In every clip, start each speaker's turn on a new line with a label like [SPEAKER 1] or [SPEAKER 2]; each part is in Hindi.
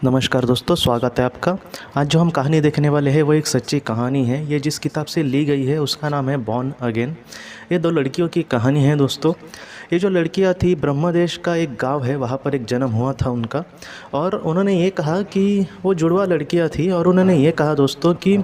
[SPEAKER 1] नमस्कार दोस्तों, स्वागत है आपका। आज जो हम कहानी देखने वाले हैं वो एक सच्ची कहानी है। ये जिस किताब से ली गई है उसका नाम है बॉर्न अगेन। ये दो लड़कियों की कहानी है दोस्तों। ये जो लड़कियां थी, ब्रह्मदेश का एक गांव है, वहाँ पर एक जन्म हुआ था उनका। और उन्होंने ये कहा कि वो जुड़वा लड़कियां थी और उन्होंने ये कहा दोस्तों कि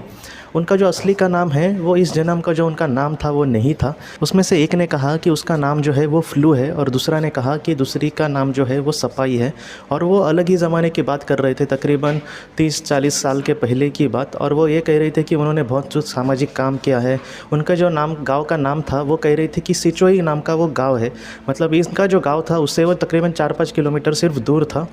[SPEAKER 1] उनका जो असली का नाम है वो इस जन्म का जो उनका नाम था वो नहीं था। उसमें से एक ने कहा कि उसका नाम जो है वो फ्लू है और दूसरा ने कहा कि दूसरी का नाम जो है वो सपाई है। और वो अलग ही ज़माने की बात कर रहे थे, तकरीबन 30-40 साल के पहले की बात। और वो ये कह रहे थे कि उन्होंने बहुत जो सामाजिक काम किया है। उनका जो नाम, गाँव का नाम था, वो कह रहे थे कि सिचोई नाम का वो गाँव है। मतलब इसका जो गाँव था उससे वो तकरीबन 4-5 किलोमीटर सिर्फ दूर था।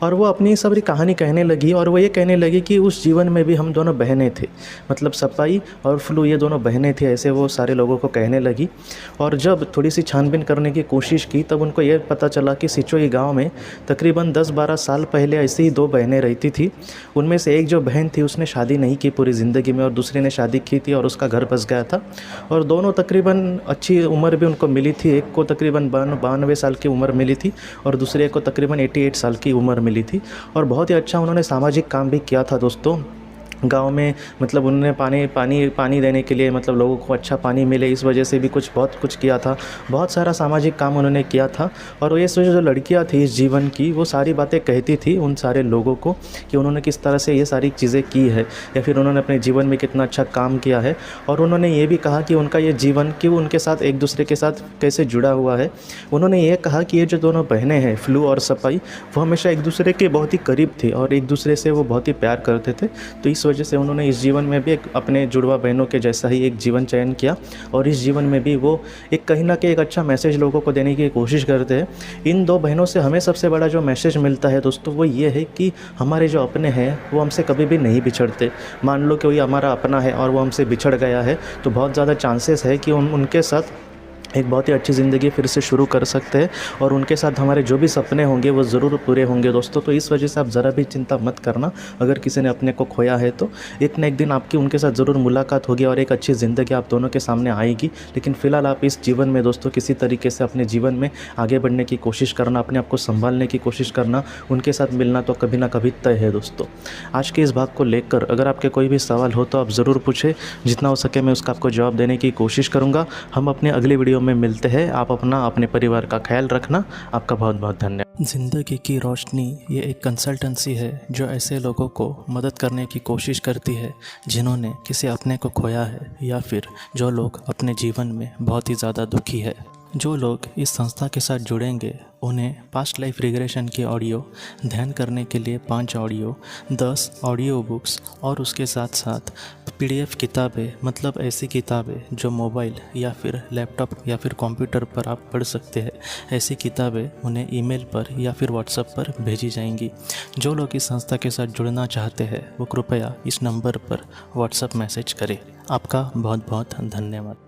[SPEAKER 1] और वो अपनी सारी कहानी कहने लगी और वो ये कहने लगी कि उस जीवन में भी हम दोनों बहनें थे। मतलब सपाई और फ्लू ये दोनों बहनें थी, ऐसे वो सारे लोगों को कहने लगी। और जब थोड़ी सी छानबीन करने की कोशिश की तब उनको ये पता चला कि सिचोई गांव में तकरीबन 10-12 साल पहले ऐसी ही दो बहनें रहती थी। उनमें से एक जो बहन थी उसने शादी नहीं की पूरी ज़िंदगी में और दूसरी ने शादी की थी और उसका घर बस गया था। और दोनों तकरीबन अच्छी उम्र भी उनको मिली थी। एक को तकरीबन 92 साल की उम्र मिली थी और दूसरे को तकरीबन 88 साल की उम्र मिली थी। और बहुत ही अच्छा उन्होंने सामाजिक काम भी किया था दोस्तों गांव में। मतलब उन्होंने पानी देने के लिए, मतलब लोगों को अच्छा पानी मिले इस वजह से भी बहुत कुछ किया था। बहुत सारा सामाजिक काम उन्होंने किया था। और ये जो लड़कियां थी इस जीवन की, वो सारी बातें कहती थी उन सारे लोगों को कि उन्होंने किस तरह से ये सारी चीज़ें की है या फिर उन्होंने अपने जीवन में कितना अच्छा काम किया है। और उन्होंने ये भी कहा कि उनका ये जीवन कि वो उनके साथ एक दूसरे के साथ कैसे जुड़ा हुआ है। उन्होंने ये कहा कि ये जो दोनों बहनें हैं, फ्लू और सपाई, वो हमेशा एक दूसरे के बहुत ही करीब थी और एक दूसरे से वो बहुत ही प्यार करते थे। तो इस वजह से उन्होंने इस जीवन में भी एक अपने जुड़वा बहनों के जैसा ही एक जीवन चयन किया। और इस जीवन में भी वो एक कहीं ना कहीं एक अच्छा मैसेज लोगों को देने की कोशिश करते हैं। इन दो बहनों से हमें सबसे बड़ा जो मैसेज मिलता है दोस्तों वो ये है कि हमारे जो अपने हैं वो हमसे कभी भी नहीं बिछड़ते। मान लो कि कोई हमारा अपना है और वो हमसे बिछड़ गया है तो बहुत ज़्यादा चांसेस है कि उनके साथ एक बहुत ही अच्छी ज़िंदगी फिर से शुरू कर सकते हैं और उनके साथ हमारे जो भी सपने होंगे वो ज़रूर पूरे होंगे दोस्तों। तो इस वजह से आप ज़रा भी चिंता मत करना। अगर किसी ने अपने को खोया है तो एक ना एक दिन आपकी उनके साथ ज़रूर मुलाकात होगी और एक अच्छी ज़िंदगी आप दोनों के सामने आएगी। लेकिन फ़िलहाल आप इस जीवन में दोस्तों किसी तरीके से अपने जीवन में आगे बढ़ने की कोशिश करना, अपने आप को संभालने की कोशिश करना। उनके साथ मिलना तो कभी ना कभी तय है दोस्तों। आज के इस भाग को लेकर अगर आपके कोई भी सवाल हो तो आप ज़रूर पूछें। जितना हो सके मैं उसका आपको जवाब देने की कोशिश करूँगा। हम अपने अगली वीडियो में मिलते हैं। आप अपने परिवार का ख्याल रखना। आपका बहुत बहुत धन्यवाद। ज़िंदगी की रोशनी ये एक कंसल्टेंसी है जो ऐसे लोगों को मदद करने की कोशिश करती है जिन्होंने किसी अपने को खोया है या फिर जो लोग अपने जीवन में बहुत ही ज़्यादा दुखी है। जो लोग इस संस्था के साथ जुड़ेंगे उन्हें पास्ट लाइफ रिग्रेशन की ऑडियो, ध्यान करने के लिए 5 ऑडियो, 10 ऑडियो बुक्स और उसके साथ साथ PDF किताबें, मतलब ऐसी किताबें जो मोबाइल या फिर लैपटॉप या फिर कंप्यूटर पर आप पढ़ सकते हैं। ऐसी किताबें उन्हें ईमेल पर या फिर व्हाट्सएप पर भेजी जाएंगी। जो लोग इस संस्था के साथ जुड़ना चाहते हैं वो कृपया इस नंबर पर व्हाट्सएप मैसेज करें। आपका बहुत बहुत धन्यवाद।